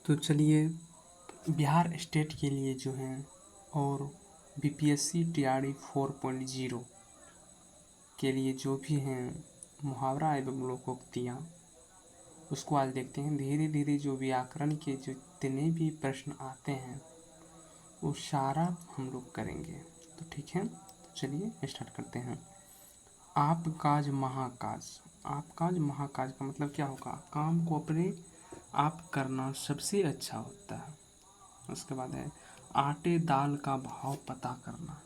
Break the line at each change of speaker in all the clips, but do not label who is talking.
तो चलिए बिहार स्टेट के लिए जो हैं और बीपीएससी टीआरडी 4.0 के लिए जो भी हैं मुहावरा एवं लोकोक्तियाँ उसको आज देखते हैं। धीरे धीरे जो व्याकरण के जितने भी प्रश्न आते हैं वो सारा हम लोग करेंगे। तो ठीक है, तो चलिए स्टार्ट करते हैं। आप काज महाकाज। आप काज महाकाज का मतलब क्या होगा? काम को अपने आप करना सबसे अच्छा होता है। उसके बाद है आटे दाल का भाव पता करना।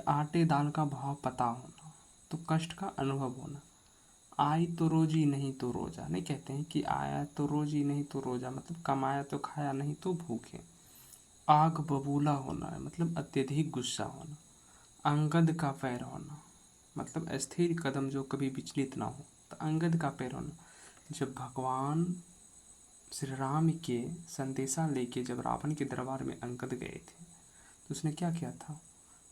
आटे दाल का भाव पता होना तो कष्ट का अनुभव होना। आई तो रोजी नहीं तो रोजा। नहीं कहते हैं कि आया तो रोजी नहीं तो रोजा, मतलब कमाया तो खाया नहीं तो भूखे। आग बबूला होना है मतलब अत्यधिक गुस्सा होना। अंगद का पैर होना मतलब स्थिर कदम जो कभी विचलित ना हो। तो अंगद का पैर होना, जब भगवान श्री राम के संदेशा लेके जब रावण के दरबार में अंगद गए थे तो उसने क्या किया था?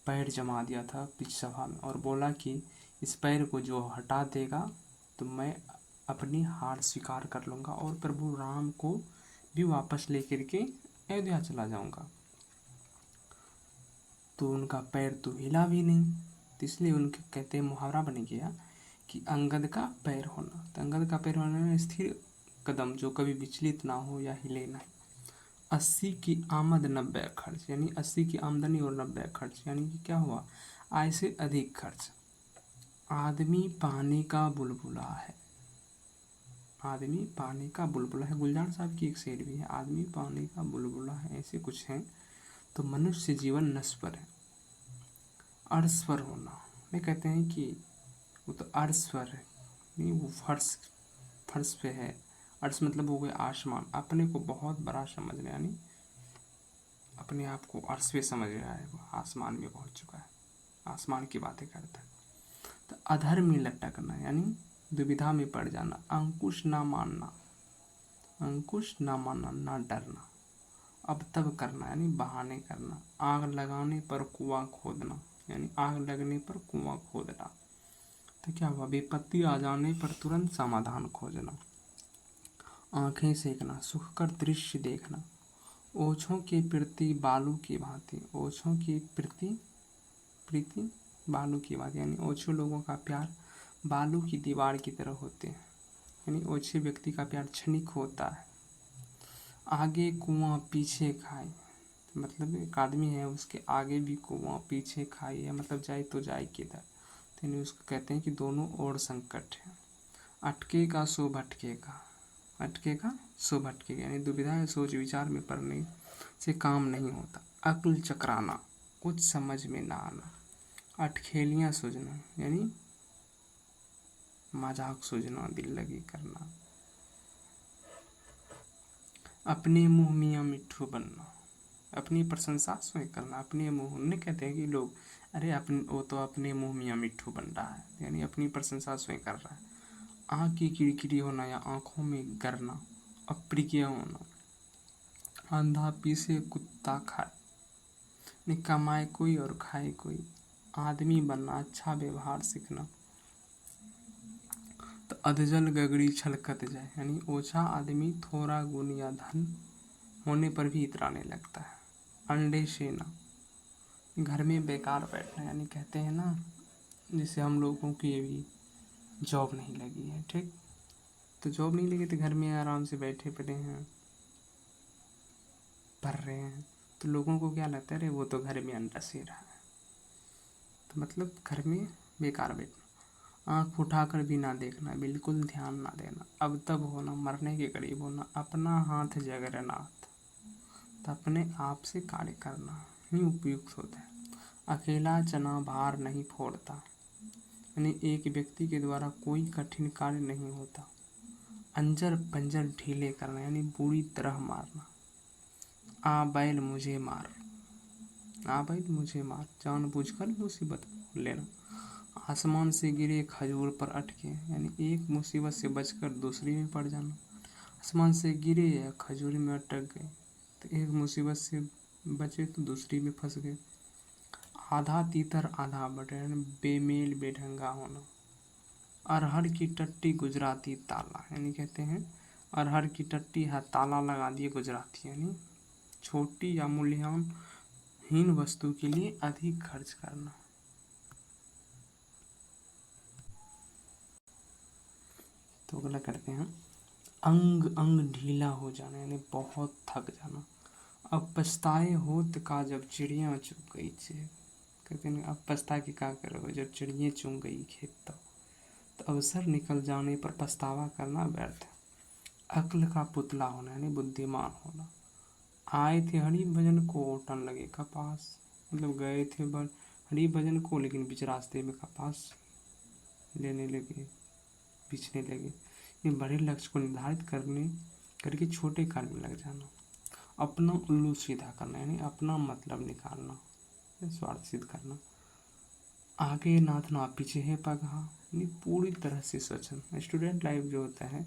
पैर जमा दिया था पिछ सभा में और बोला कि इस पैर को जो हटा देगा तो मैं अपनी हार स्वीकार कर लूँगा और प्रभु राम को भी वापस लेकर के अयोध्या चला जाऊँगा। तो उनका पैर तो हिला भी नहीं, तो इसलिए उनके कहते हैं मुहावरा बन गया कि अंगद का पैर होना। तो अंगद का पैर होना में स्थिर कदम जो कभी विचलित ना हो या हिले ना। 80 की आमद 90 खर्च, यानी 80 की आमदनी और 90 खर्च, यानी कि क्या हुआ? आय से अधिक खर्च। आदमी पानी का बुलबुला है। आदमी पानी का बुलबुला है, गुलजार साहब की एक शेर भी है, आदमी पानी का बुलबुला है, ऐसे कुछ है। तो मनुष्य जीवन नश्वर है। अर्शवर होना में कहते हैं कि वो तो अर्शवर है, नहीं वो फर्श फर्श पे है। अर्श मतलब हो गया आसमान, अपने को बहुत बड़ा समझना, यानी अपने आप को अर्श पे समझ रहा है, वो आसमान में पहुंच चुका है, आसमान की बातें करता है। तो अधर्म में लटकना यानी दुविधा में पड़ जाना। अंकुश ना मानना, अंकुश ना मानना, ना डरना। अब तब करना यानी बहाने करना। आग लगाने पर कुआं खोदना, यानी आग लगने पर कुआं खोदना। तो क्या हुआ? विपत्ति आ जाने पर तुरंत समाधान खोजना। आंखें सेकना, सुखकर दृश्य देखना। ओछों के प्रति बालू की भांति, ओछों की प्रीति बालू की भांति, यानी ओछे लोगों का प्यार बालू की दीवार की तरह होते हैं, यानी ओछे व्यक्ति का प्यार क्षणिक होता है। आगे कुआं पीछे खाई, मतलब एक आदमी है उसके आगे भी कुआं पीछे खाई है, मतलब जाए तो जाए किधर। तो यानी उसको कहते हैं कि दोनों ओर संकट है। अटकेगा सो भटकेगा, अटकेगा सो भटकेगा, यानी दुविधा या सोच विचार में पड़ने से काम नहीं होता। अक्ल चकराना, कुछ समझ में ना आना। अटखेलियाँ सूझना, यानी मजाक सूझना, दिल लगी करना। अपने मुँह मियाँ मिट्ठू बनना, अपनी प्रशंसा स्वयं करना। अपने मुँह नहीं कहते हैं कि लोग अरे अपने वो तो अपने मुँह मियाँ मिट्ठू बन रहा है, यानी अपनी प्रशंसा स्वयं कर रहा है। आँख की किरकिरी होना या आँखों में गरना। अप्रिय होना, अंधा पीसे कुत्ता खाए, नहीं कमाए कोई और खाए कोई। आदमी बनना, अच्छा व्यवहार सीखना। तो अधजल गगड़ी छलकत जाए, यानी ओछा आदमी थोड़ा गुण या धन होने पर भी इतराने लगता है। अंडे सेना, घर में बेकार बैठना, यानी कहते हैं ना जैसे हम लोगों की भी जॉब नहीं लगी है, ठीक, तो जॉब नहीं लगी तो घर में आराम से बैठे पड़े हैं, पढ़ रहे हैं, तो लोगों को क्या लगता है अरे वो तो घर में अंडा से रहा है, तो मतलब घर में बेकार बैठना। आँख उठाकर भी ना देखना, बिल्कुल ध्यान ना देना। अब तब होना, मरने के करीब होना। अपना हाथ जगन्नाथ, तो अपने आप से कार्य करना ही उपयुक्त होता है। अकेला चना भार नहीं फोड़ता, यानी एक व्यक्ति के द्वारा कोई कठिन कार्य नहीं होता। अंजर पंजर ढीले करना, यानी बुरी तरह मारना। आ बैल मुझे मार, आ बैल मुझे मार, जानबूझकर मुसीबत मोल लेना। आसमान से गिरे खजूर पर अटके, यानी एक मुसीबत से बचकर दूसरी में पड़ जाना। आसमान से गिरे या खजूर में अटक गए, तो एक मुसीबत से बचे तो दूसरी में फंस गए। आधा तीतर आधा बटन, बेमेल बेढंगा होना। अरहर की टट्टी गुजराती ताला, यानी कहते हैं अरहर की टट्टी है ताला लगा दिए गुजराती, यानी छोटी या मूल्यहीन वस्तु के लिए अधिक खर्च करना। तो अगला करते हैं, अंग अंग ढीला हो जाना, यानी बहुत थक जाना। अब पछताए होत का जब चिड़िया चुग गई चेत। कहते हैं अब पछता के क्या करोगे जब चिड़िया चुग गई खेत। तो अवसर निकल जाने पर पछतावा करना व्यर्थ है। अक्ल का पुतला होना, यानी बुद्धिमान होना। आए थे हरि भजन को ओटन लगे कपास, मतलब गए थे हरि भजन को, लेकिन बीच रास्ते में कपास लेने लगे, पीछने लगे। ये बड़े लक्ष्य को निर्धारित करके छोटे कार्य में लग जाना। अपना उल्लू सीधा करना, यानी अपना मतलब निकालना, स्वार्थ सिद्ध करना। आगे नाथना पीछे है पगहा, यानी पूरी तरह से स्वच्छंद। स्टूडेंट लाइफ जो होता है,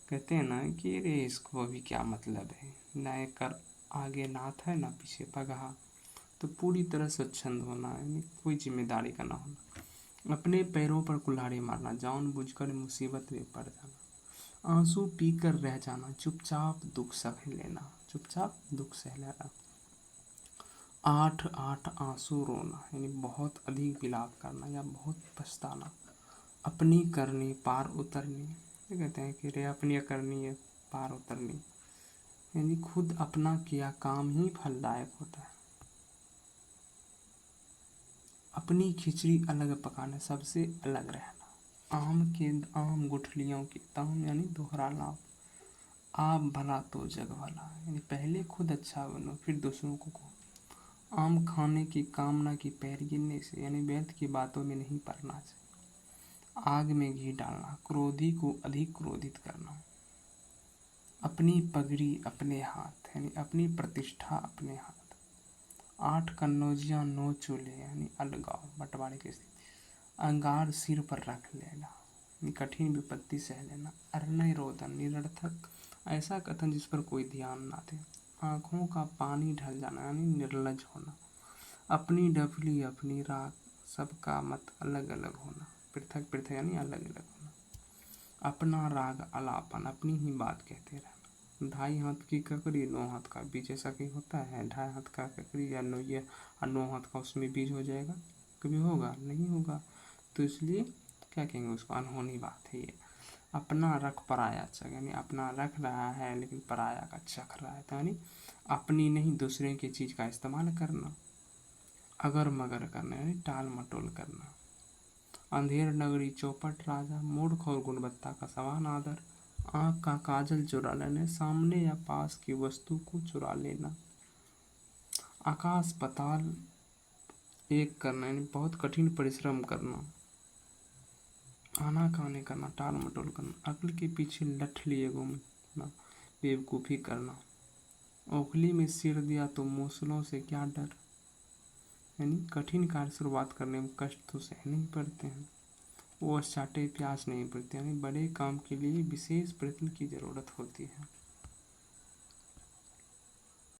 कहते हैं ना कि अरे इसको अभी क्या मतलब है, ना कर आगे नाथ है ना पीछे पगहा। तो पूरी तरह स्वच्छंद होना, यानी कोई जिम्मेदारी का ना होना। अपने पैरों पर कुल्हाड़ी मारना, जानबूझकर मुसीबत में पड़ जाना। आंसू पीकर रह जाना, चुपचाप दुख सह लेना, चुपचाप दुख सह लेना। 8 आंसू रोना, यानी बहुत अधिक विलाप करना या बहुत पछताना। अपनी करनी पार उतरनी, ये कहते हैं कि रे अपनी करनी है पार उतरनी, यानी खुद अपना किया काम ही फलदायक होता है। अपनी खिचड़ी अलग पकाना, सबसे अलग रहना। आम गुठलियों के दाम, यानी दोहरा लाभ। आप भला तो जग भला, यानी पहले खुद अच्छा बनो फिर दूसरों को कहो। आम खाने की कामना की पैर गिरने से, यानी व्यर्थ की बातों में नहीं पड़ना चाहिए। आग में घी डालना, क्रोधी को अधिक क्रोधित करना। अपनी पगड़ी अपने हाथ, यानी अपनी प्रतिष्ठा अपने हाथ। 8 कन्नौजियाँ 9 चूल्हे, यानी अलगाव बंटवारे की स्थिति। अंगार सिर पर रख लेना, यानी कठिन विपत्ति सह लेना। अरनय रोदन, निरर्थक ऐसा कथन जिस पर कोई ध्यान ना दे। आँखों का पानी ढल जाना, यानी निर्लज होना। अपनी डफली अपनी राग, सबका मत अलग अलग होना। पृथक पृथक यानी अलग अलग होना। अपना राग अलापन, अपनी ही बात कहते रहना। 2.5 हाथ की ककड़ी 9 हाथ का बीज, ऐसा कहीं होता है? 2.5 हाथ का ककड़ी या 9 हाथ का उसमें बीज हो जाएगा? कभी होगा? नहीं होगा। तो इसलिए क्या कहेंगे उसको, अनहोनी बात है ये। अपना रख पराया चख, यानी अपना रख रहा है लेकिन पराया का चख रहा है, तो यानी अपनी नहीं दूसरे की चीज़ का इस्तेमाल करना। अगर मगर करना, यानी टाल मटोल करना। अंधेर नगरी चौपट राजा, मूर्ख और गुणवत्ता का समान आदर। आँख का काजल चुरा लेना, सामने या पास की वस्तु को चुरा लेना। आकाश पताल एक करना, यानी बहुत कठिन परिश्रम करना। आनाकानी करना, टाल मटोल करना। अक्ल के पीछे लठ लिए घूमना, बेवकूफ़ी करना। ओखली में सिर दिया तो मूसलों से क्या डर, यानी कठिन कार्य शुरुआत करने में कष्ट तो सहने ही पड़ते हैं। वो चाटे प्यास नहीं पड़ती, यानी बड़े काम के लिए विशेष प्रयत्न की ज़रूरत होती है।